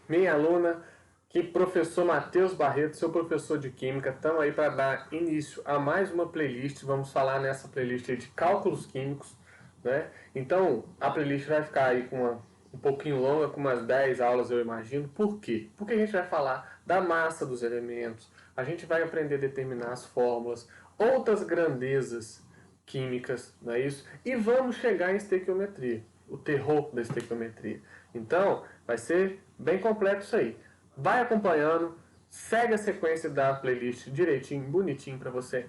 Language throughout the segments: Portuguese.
minha aluna, que professor Matheus Barreto, seu professor de Química. Estamos aí para dar início a mais uma playlist. Vamos falar nessa playlist aí de cálculos químicos, né? Então, a playlist vai ficar aí com um pouquinho longa, com umas 10 aulas, eu imagino. Por quê? Porque a gente vai falar da massa dos elementos, a gente vai aprender a determinar as fórmulas, outras grandezas químicas, não é isso? E vamos chegar em estequiometria, o terror da estequiometria. Então, vai ser bem completo isso aí. Vai acompanhando, segue a sequência da playlist direitinho, bonitinho, para você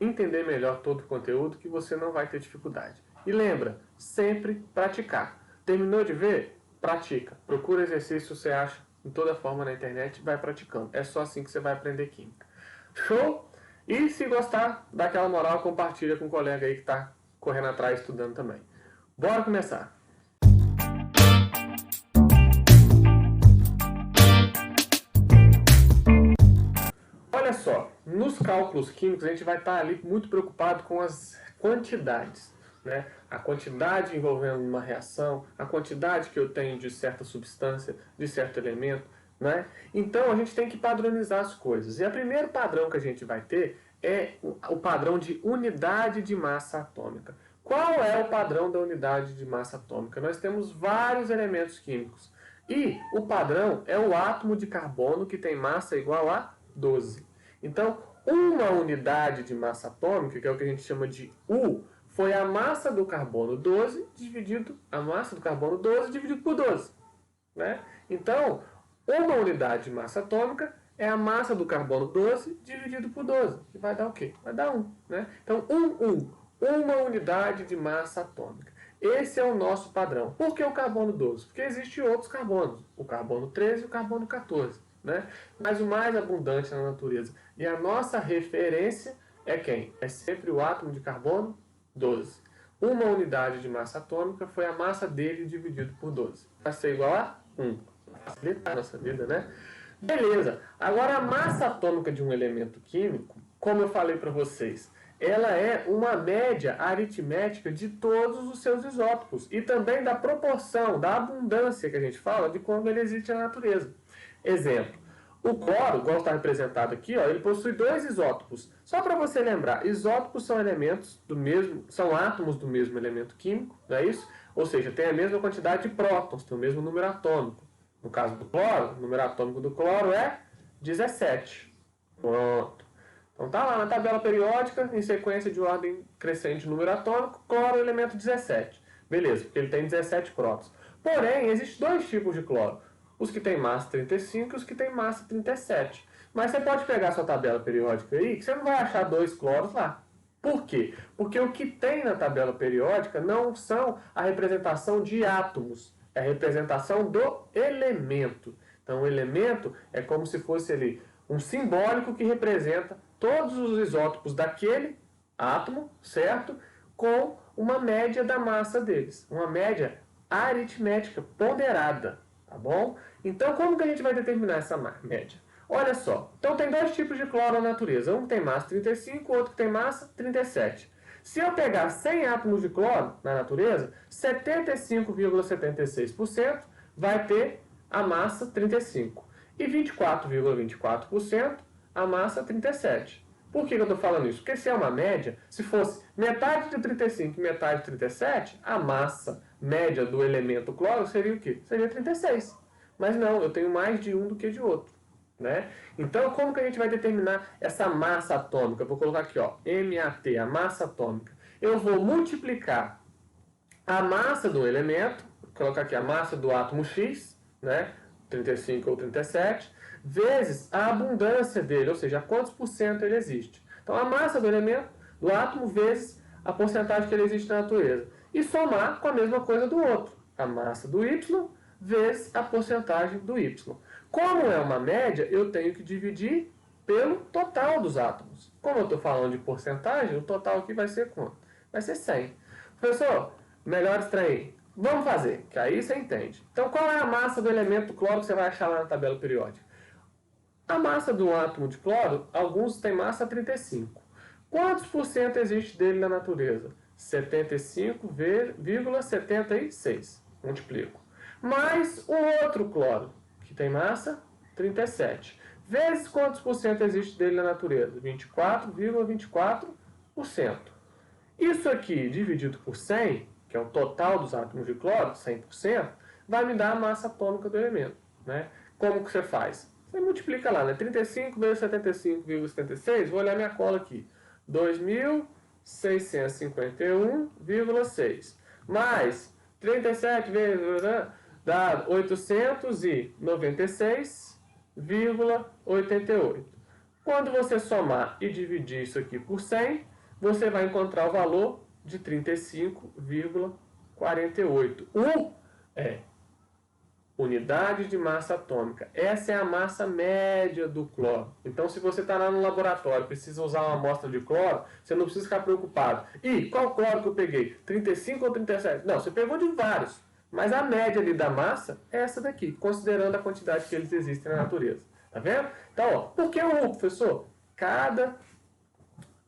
entender melhor todo o conteúdo, que você não vai ter dificuldade. E lembra, sempre praticar. Terminou de ver? Pratica. Procura exercício, você acha em toda forma na internet, vai praticando. É só assim que você vai aprender química. Show? E se gostar, dá aquela moral, compartilha com um colega aí que está correndo atrás, estudando também. Bora começar! Olha só, nos cálculos químicos a gente vai estar ali muito preocupado com as quantidades, né? A quantidade envolvendo uma reação, a quantidade que eu tenho de certa substância, de certo elemento, né? Então a gente tem que padronizar as coisas. E o primeiro padrão que a gente vai ter é o padrão de unidade de massa atômica. Qual é o padrão da unidade de massa atômica? Nós temos vários elementos químicos. E o padrão é o átomo de carbono que tem massa igual a 12. Então, uma unidade de massa atômica, que é o que a gente chama de U, foi a massa do carbono 12 dividido por 12, né? Então, uma unidade de massa atômica é a massa do carbono 12 dividido por 12, que vai dar o quê? Vai dar 1, né? Então, uma unidade de massa atômica. Esse é o nosso padrão. Por que o carbono 12? Porque existem outros carbonos, o carbono 13 e o carbono 14. Né? Mas o mais abundante na natureza. E a nossa referência é quem? É sempre o átomo de carbono 12. Uma unidade de massa atômica foi a massa dele dividido por 12. Vai ser igual a 1. Facilitar a nossa vida, né? Beleza. Agora, a massa atômica de um elemento químico, como eu falei para vocês, ela é uma média aritmética de todos os seus isótopos e também da proporção, da abundância que a gente fala de quando ele existe na natureza. Exemplo, o cloro, igual está representado aqui, ó, ele possui 2 isótopos. Só para você lembrar, isótopos são elementos do mesmo, são átomos do mesmo elemento químico, não é isso? Ou seja, tem a mesma quantidade de prótons, tem o mesmo número atômico. No caso do cloro, o número atômico do cloro é 17. Pronto. Então tá lá na tabela periódica, em sequência de ordem crescente de número atômico, cloro é o elemento 17. Beleza, porque ele tem 17 prótons. Porém, existem 2 tipos de cloro. Os que têm massa 35 e os que têm massa 37. Mas você pode pegar a sua tabela periódica aí, que você não vai achar 2 cloros lá. Por quê? Porque o que tem na tabela periódica não são a representação de átomos, é a representação do elemento. Então, o elemento é como se fosse ali um simbólico que representa todos os isótopos daquele átomo, certo? Com uma média da massa deles. Uma média aritmética ponderada. Tá bom? Então, como que a gente vai determinar essa média? Olha só. Então, tem 2 tipos de cloro na natureza. Um que tem massa 35, outro que tem massa 37. Se eu pegar 100 átomos de cloro na natureza, 75,76% vai ter a massa 35. E 24,24% a massa 37. Por que eu estou falando isso? Porque se é uma média, se fosse metade de 35 e metade de 37, a massa média do elemento cloro seria o quê? Seria 36. Mas não, eu tenho mais de um do que de outro. Né? Então, como que a gente vai determinar essa massa atômica? Eu vou colocar aqui, ó, MAT, a massa atômica. Eu vou multiplicar a massa do elemento, vou colocar aqui a massa do átomo X, né? 35 ou 37, vezes a abundância dele, ou seja, quantos por cento ele existe. Então, a massa do elemento, do átomo, vezes a porcentagem que ele existe na natureza. E somar com a mesma coisa do outro. A massa do Y vezes a porcentagem do Y. Como é uma média, eu tenho que dividir pelo total dos átomos. Como eu estou falando de porcentagem, o total aqui vai ser quanto? Vai ser 100. Professor, melhor extrair. Vamos fazer, que aí você entende. Então, qual é a massa do elemento cloro que você vai achar lá na tabela periódica? A massa do átomo de cloro, alguns têm massa 35. Quantos por cento existe dele na natureza? 75,76. Multiplico. Mais o outro cloro, que tem massa? 37. Vezes quantos por cento existe dele na natureza? 24,24%. Isso aqui dividido por 100, que é o total dos átomos de cloro, 100%, vai me dar a massa atômica do elemento. Né? Como que você faz? Você multiplica lá, né? 35 vezes 75,76, vou olhar minha cola aqui. 2.651,6. Mais 37 vezes... dá 896,88. Quando você somar e dividir isso aqui por 100, você vai encontrar o valor de 35,48. É unidade de massa atômica. Essa é a massa média do cloro. Então, se você está lá no laboratório e precisa usar uma amostra de cloro, você não precisa ficar preocupado. E qual cloro que eu peguei? 35 ou 37? Não, você pegou de vários. Mas a média ali da massa é essa daqui, considerando a quantidade que eles existem na natureza. Tá vendo? Então, ó, por que o professor? Cada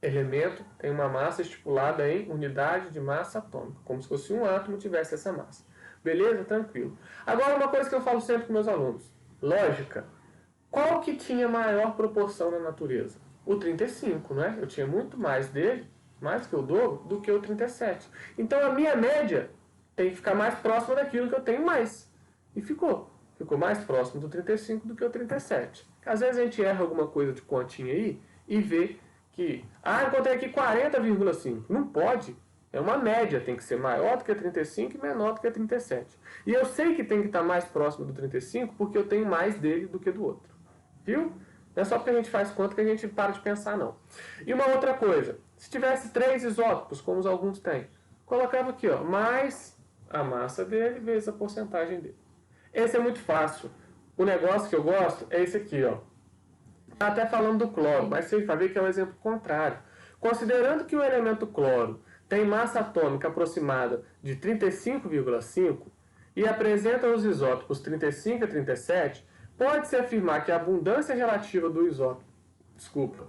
elemento tem uma massa estipulada em unidade de massa atômica, como se fosse um átomo tivesse essa massa. Beleza? Tranquilo. Agora, uma coisa que eu falo sempre com meus alunos. Lógica. Qual que tinha maior proporção na natureza? O 35, não é? Eu tinha muito mais dele, mais que o dobro, do que o 37. Então, a minha média tem que ficar mais próxima daquilo que eu tenho mais. E ficou. Ficou mais próximo do 35 do que o 37. Às vezes a gente erra alguma coisa de continha aí e vê que... eu encontrei aqui 40,5. Não pode. É uma média. Tem que ser maior do que 35 e menor do que 37. E eu sei que tem que estar mais próximo do 35 porque eu tenho mais dele do que do outro. Viu? Não é só porque a gente faz conta que a gente para de pensar, não. E uma outra coisa. Se tivesse 3 isótopos, como alguns têm, colocava aqui, ó, mais a massa dele vezes a porcentagem dele. Esse é muito fácil. O negócio que eu gosto é esse aqui, ó. Tá até falando do cloro, mas você vai ver que é um exemplo contrário. Considerando que o elemento cloro tem massa atômica aproximada de 35,5 e apresenta os isótopos 35 e 37, pode-se afirmar que a abundância relativa do isótopo,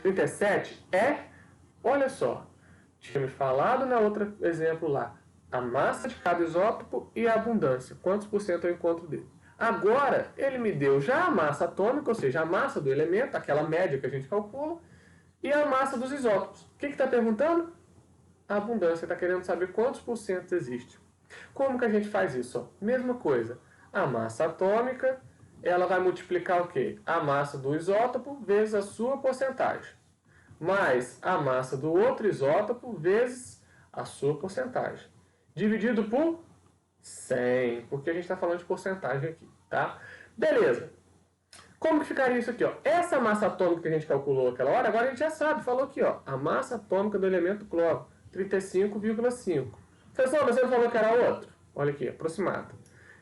37 é, olha só, tinha me falado na outra exemplo lá, a massa de cada isótopo e a abundância, quantos por cento eu encontro dele. Agora, ele me deu já a massa atômica, ou seja, a massa do elemento, aquela média que a gente calcula, e a massa dos isótopos. O que está perguntando? A abundância, está querendo saber quantos por cento existe. Como que a gente faz isso? Ó, mesma coisa, a massa atômica, ela vai multiplicar o quê? A massa do isótopo vezes a sua porcentagem, mais a massa do outro isótopo vezes a sua porcentagem, dividido por 100, porque a gente está falando de porcentagem aqui, tá? Beleza. Como que ficaria isso aqui, ó? Essa massa atômica que a gente calculou aquela hora, agora a gente já sabe, falou aqui, ó, a massa atômica do elemento cloro, 35,5. Professor, você não falou que era outro? Olha aqui, aproximado.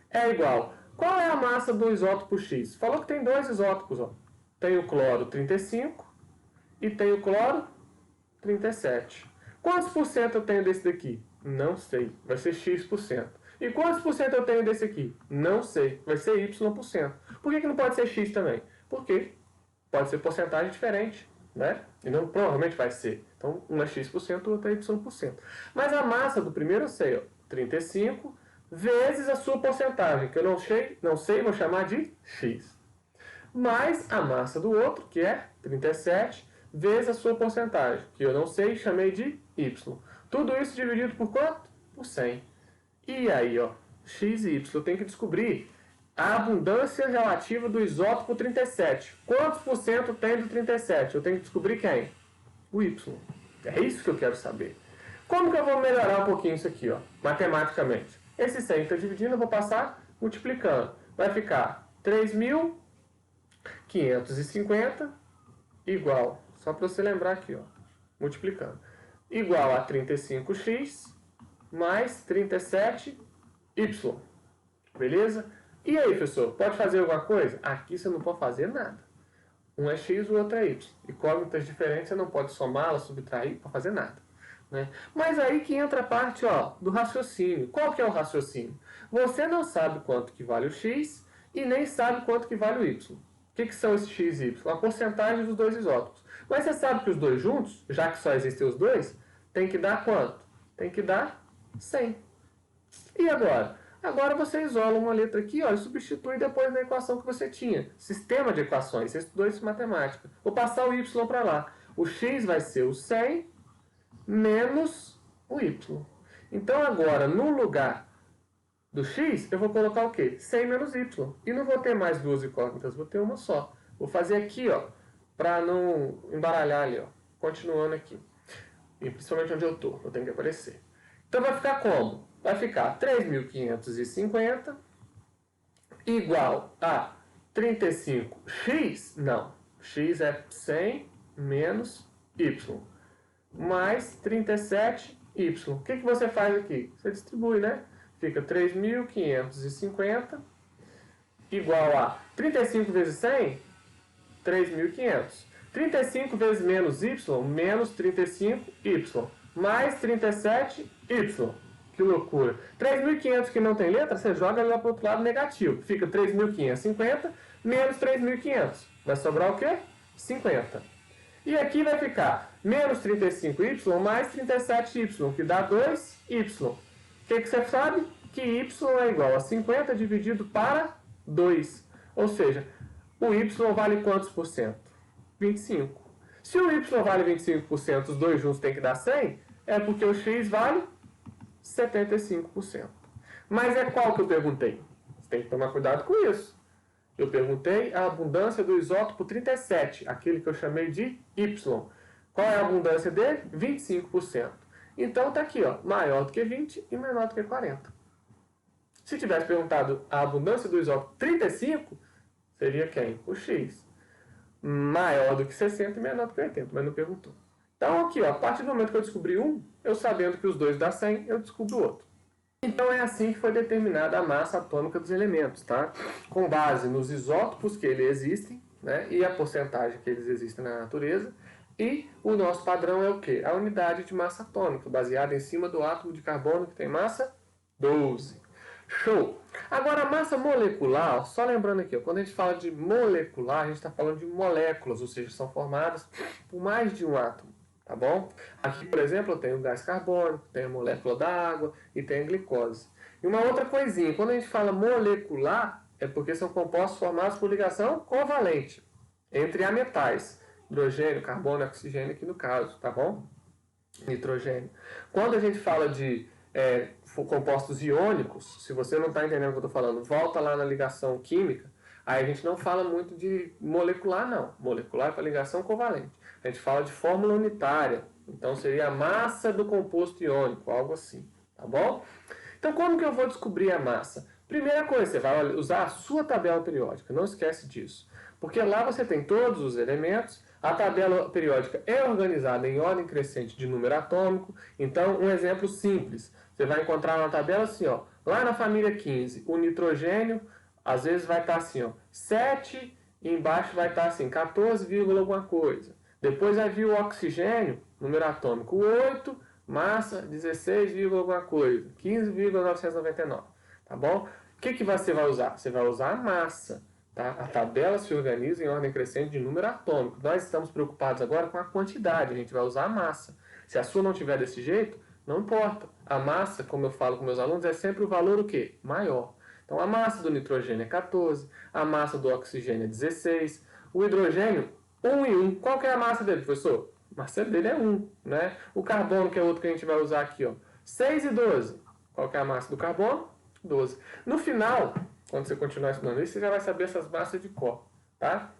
É igual. Qual é a massa do isótopo X? Falou que tem 2 isótopos, ó. Tem o cloro 35 e tem o cloro 37. Quantos por cento eu tenho desse daqui? Não sei. Vai ser X%. E quantos por cento eu tenho desse aqui? Não sei. Vai ser Y%. Por que não pode ser X também? Porque pode ser porcentagem diferente, né? E não provavelmente vai ser. Então, um é X%, o outro é Y%. Mas a massa do primeiro eu sei, ó, 35 vezes a sua porcentagem, que eu não sei, vou chamar de X. Mais a massa do outro, que é 37, vezes a sua porcentagem, que eu não sei, chamei de Y. Tudo isso dividido por quanto? Por 100. E aí, ó, X e Y, eu tenho que descobrir a abundância relativa do isótopo 37. Quantos por cento tem do 37? Eu tenho que descobrir quem? O Y. É isso que eu quero saber. Como que eu vou melhorar um pouquinho isso aqui, ó, matematicamente? Esse 100 está dividindo, eu vou passar multiplicando. Vai ficar 3.550 igual, só para você lembrar aqui, ó, multiplicando, igual a 35x mais 37y. Beleza? E aí, professor, pode fazer alguma coisa? Aqui você não pode fazer nada. Um é x, o outro é y. Incógnitas diferentes, você não pode somá-las, subtrair, para fazer nada. Né? Mas aí que entra a parte, ó, do raciocínio. Qual que é o raciocínio? Você não sabe quanto que vale o x e nem sabe quanto que vale o y. O que são esses x e y? A porcentagem dos dois isótopos. Mas você sabe que os dois juntos, já que só existem os dois, tem que dar quanto? Tem que dar 100. E agora? Agora você isola uma letra aqui, ó, e substitui depois na equação que você tinha. Sistema de equações, você estudou isso em matemática. Vou passar o y para lá. O x vai ser o 100 menos o y. Então agora, no lugar do x, eu vou colocar o quê? 100 menos y. E não vou ter mais duas incógnitas, vou ter uma só. Vou fazer aqui, ó, para não embaralhar ali, ó. Continuando aqui. E principalmente onde eu tô, eu tenho que aparecer. Então vai ficar como? Vai ficar 3.550 igual a 35x, não, x é 100 menos y, mais 37y. O que você faz aqui? Você distribui, né? Fica 3.550 igual a 35 vezes 100, 3.500. 35 vezes menos y, menos 35y, mais 37y. Que loucura. 3.500 que não tem letra, você joga lá para o outro lado negativo. Fica 3.550 menos 3.500. Vai sobrar o quê? 50. E aqui vai ficar menos 35y mais 37y, que dá 2y. O que você sabe? Que y é igual a 50 dividido para 2. Ou seja, o y vale quantos por cento? 25. Se o y vale 25%, os dois juntos tem que dar 100, é porque o x vale 75%. Mas é qual que eu perguntei? Você tem que tomar cuidado com isso. Eu perguntei a abundância do isótopo 37, aquele que eu chamei de Y. Qual é a abundância dele? 25%. Então está aqui, ó, maior do que 20 e menor do que 40. Se tivesse perguntado a abundância do isótopo 35, seria quem? O X. Maior do que 60 e menor do que 80, mas não perguntou. Então aqui, ó, a partir do momento que eu descobri um, eu sabendo que os dois dá 100, eu descubro o outro. Então é assim que foi determinada a massa atômica dos elementos, tá? Com base nos isótopos que eles existem, né? E a porcentagem que eles existem na natureza. E o nosso padrão é o quê? A unidade de massa atômica, baseada em cima do átomo de carbono que tem massa 12. Show! Agora a massa molecular, só lembrando aqui, ó, quando a gente fala de molecular, a gente está falando de moléculas, ou seja, são formadas por mais de um átomo. Tá bom? Aqui, por exemplo, eu tenho o gás carbônico, tenho a molécula da água e tenho a glicose. E uma outra coisinha, quando a gente fala molecular, é porque são compostos formados por ligação covalente entre ametais, hidrogênio, carbono e oxigênio aqui no caso, tá bom? Nitrogênio. Quando a gente fala de compostos iônicos, se você não está entendendo o que eu estou falando, volta lá na ligação química, aí a gente não fala muito de molecular, não. Molecular é para ligação covalente. A gente fala de fórmula unitária. Então seria a massa do composto iônico, algo assim. Tá bom? Então como que eu vou descobrir a massa? Primeira coisa, você vai usar a sua tabela periódica. Não esquece disso. Porque lá você tem todos os elementos. A tabela periódica é organizada em ordem crescente de número atômico. Então, um exemplo simples. Você vai encontrar na tabela assim, ó. Lá na família 15, o nitrogênio, às vezes vai estar assim, ó. 7 e embaixo vai estar assim, 14, alguma coisa. Depois vai vir o oxigênio, número atômico 8, massa 16, alguma coisa, 15,999, tá bom? O que você vai usar? Você vai usar a massa, tá? A tabela se organiza em ordem crescente de número atômico. Nós estamos preocupados agora com a quantidade, a gente vai usar a massa. Se a sua não tiver desse jeito, não importa. A massa, como eu falo com meus alunos, é sempre o valor o quê? Maior. Então a massa do nitrogênio é 14, a massa do oxigênio é 16, o hidrogênio 1 e 1. Qual que é a massa dele, professor? A massa dele é 1, né? O carbono, que é outro que a gente vai usar aqui, ó. 6 e 12. Qual que é a massa do carbono? 12. No final, quando você continuar estudando isso, você já vai saber essas massas de cor, tá?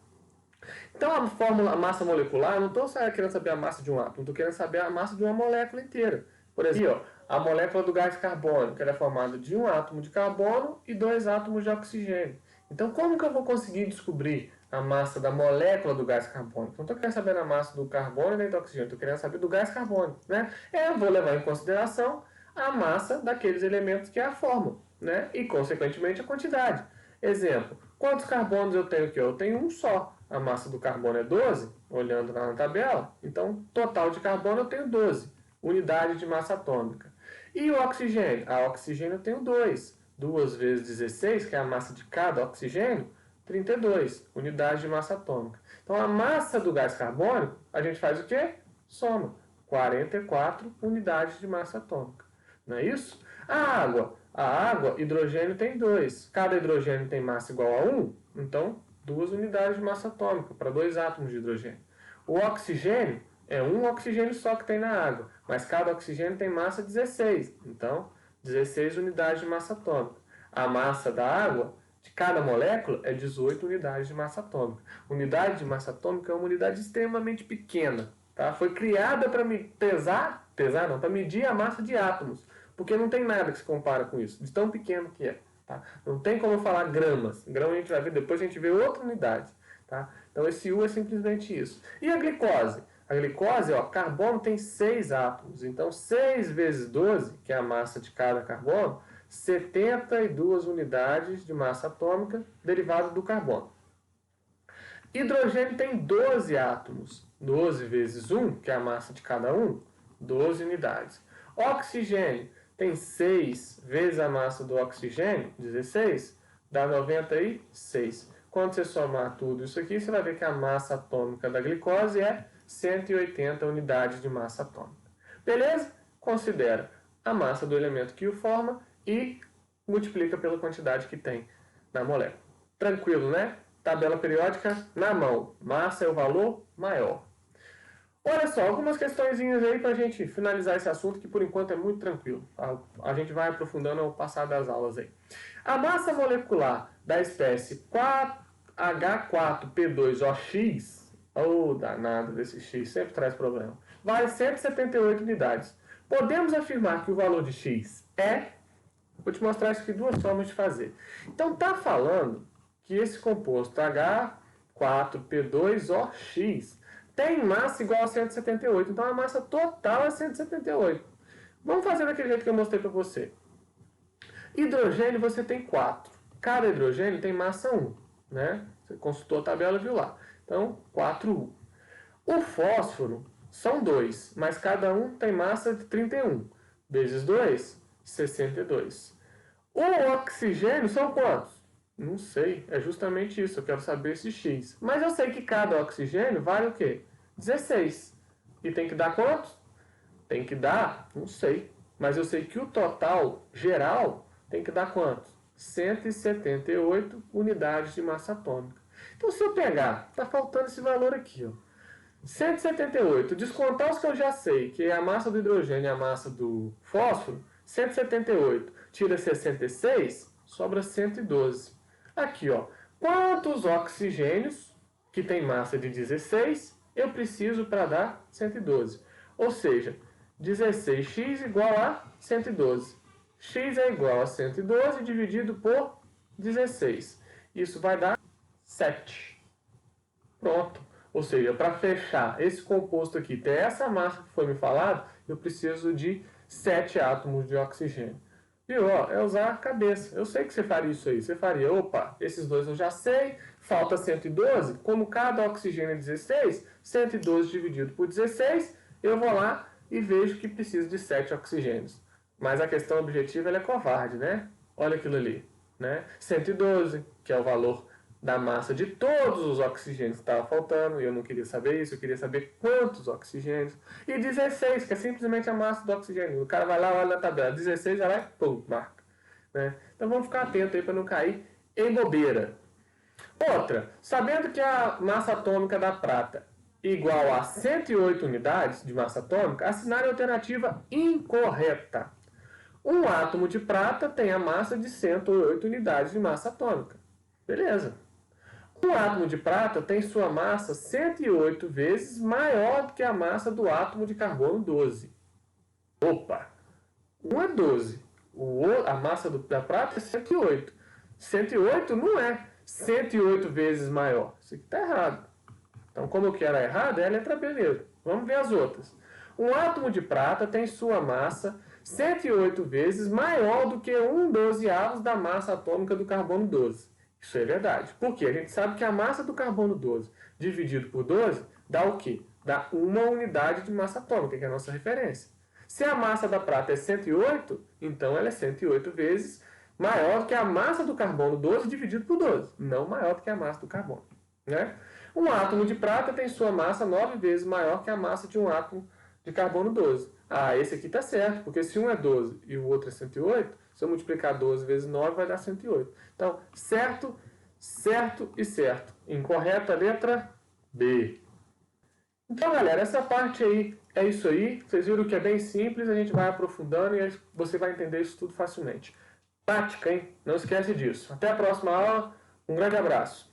Então a massa molecular, eu não estou querendo saber a massa de um átomo, estou querendo saber a massa de uma molécula inteira. Por exemplo, ó, a molécula do gás carbônico, ela é formada de um átomo de carbono e 2 átomos de oxigênio. Então como que eu vou conseguir descobrir a massa da molécula do gás carbônico? Não estou querendo saber a massa do carbono nem do oxigênio, estou querendo saber do gás carbônico, né? Eu vou levar em consideração a massa daqueles elementos que a formam, né? E, consequentemente, a quantidade. Exemplo, quantos carbonos eu tenho aqui? Eu tenho um só. A massa do carbono é 12, olhando lá na tabela. Então, total de carbono eu tenho 12, unidade de massa atômica. E o oxigênio? A oxigênio eu tenho 2. 2 vezes 16, que é a massa de cada oxigênio, 32, unidade de massa atômica. Então, a massa do gás carbônico, a gente faz o quê? Soma. 44 unidades de massa atômica. Não é isso? A A água, hidrogênio tem 2. Cada hidrogênio tem massa igual a 1, então 2 unidades de massa atômica para 2 átomos de hidrogênio. O oxigênio é um oxigênio só que tem na água, mas cada oxigênio tem massa 16, então 16 unidades de massa atômica. A massa da água, de cada molécula, é 18 unidades de massa atômica. Unidade de massa atômica é uma unidade extremamente pequena. Tá? Foi criada para para medir a massa de átomos, porque não tem nada que se compara com isso, de tão pequeno que é. Tá? Não tem como eu falar gramas. Grama a gente vai ver, depois a gente vê outra unidade. Tá? Então esse U é simplesmente isso. E a glicose? A glicose, carbono tem 6 átomos. Então 6 vezes 12, que é a massa de cada carbono, 72 unidades de massa atômica derivada do carbono. Hidrogênio tem 12 átomos. 12 vezes 1, que é a massa de cada um, 12 unidades. Oxigênio tem 6 vezes a massa do oxigênio, 16, dá 96. Quando você somar tudo isso aqui, você vai ver que a massa atômica da glicose é 180 unidades de massa atômica. Beleza? Considera a massa do elemento que o forma e multiplica pela quantidade que tem na molécula. Tranquilo, né? Tabela periódica na mão. Massa é o valor maior. Olha só, algumas questõezinhas aí para a gente finalizar esse assunto, que por enquanto é muito tranquilo. A gente vai aprofundando ao passar das aulas aí. A massa molecular da espécie H4P2OX, danado desse X, sempre traz problema, vale 178 unidades. Podemos afirmar que o valor de X é... Vou te mostrar isso aqui, 2 formas de fazer. Então, está falando que esse composto H4P2OX tem massa igual a 178. Então, a massa total é 178. Vamos fazer daquele jeito que eu mostrei para você. Hidrogênio você tem 4. Cada hidrogênio tem massa 1. Né? Você consultou a tabela e viu lá. Então, 4U. O fósforo são 2, mas cada um tem massa de 31. Vezes 2, 62. O oxigênio são quantos? Não sei, é justamente isso, eu quero saber esse X. Mas eu sei que cada oxigênio vale o quê? 16. E tem que dar quantos? Tem que dar, não sei. Mas eu sei que o total geral tem que dar quantos? 178 unidades de massa atômica. Então se eu pegar, está faltando esse valor aqui, ó. 178, descontar os que eu já sei, que é a massa do hidrogênio e a massa do fósforo, 178 tira 66, sobra 112. Aqui, ó, quantos oxigênios, que tem massa de 16, eu preciso para dar 112? Ou seja, 16x igual a 112. X é igual a 112 dividido por 16. Isso vai dar 7. Pronto. Ou seja, para fechar esse composto aqui, ter essa massa que foi me falado, eu preciso de 7 átomos de oxigênio. Viu? É usar a cabeça. Eu sei que você faria isso aí. Você faria, opa, esses dois eu já sei, falta 112. Como cada oxigênio é 16, 112 dividido por 16, eu vou lá e vejo que preciso de 7 oxigênios. Mas a questão objetiva ela é covarde, né? Olha aquilo ali. Né? 112, que é o valor da massa de todos os oxigênios que estavam faltando, e eu não queria saber isso, eu queria saber quantos oxigênios. E 16, que é simplesmente a massa do oxigênio. O cara vai lá, olha na tabela, 16 já vai, pum, marca. Né? Então vamos ficar atento aí para não cair em bobeira. Outra, sabendo que a massa atômica da prata é igual a 108 unidades de massa atômica, assinale a alternativa incorreta. Um átomo de prata tem a massa de 108 unidades de massa atômica. Beleza. Um átomo de prata tem sua massa 108 vezes maior do que a massa do átomo de carbono 12. Opa! Um é 12. A massa da prata é 108. 108 não é 108 vezes maior. Isso aqui está errado. Então, como eu quero errado, é a letra B mesmo. Vamos ver as outras. Um átomo de prata tem sua massa 108 vezes maior do que 1/12 da massa atômica do carbono 12. Isso é verdade. Por quê? A gente sabe que a massa do carbono 12 dividido por 12 dá o quê? Dá uma unidade de massa atômica, que é a nossa referência. Se a massa da prata é 108, então ela é 108 vezes maior do que a massa do carbono 12 dividido por 12. Não maior do que a massa do carbono. Né? Um átomo de prata tem sua massa 9 vezes maior que a massa de um átomo de carbono 12. Ah, esse aqui está certo, porque se um é 12 e o outro é 108, Se eu multiplicar 12 vezes 9, vai dar 108. Então, certo, certo e certo. Incorreta, letra B. Então, galera, essa parte aí é isso aí. Vocês viram que é bem simples, a gente vai aprofundando e você vai entender isso tudo facilmente. Prática, hein? Não esquece disso. Até a próxima aula. Um grande abraço.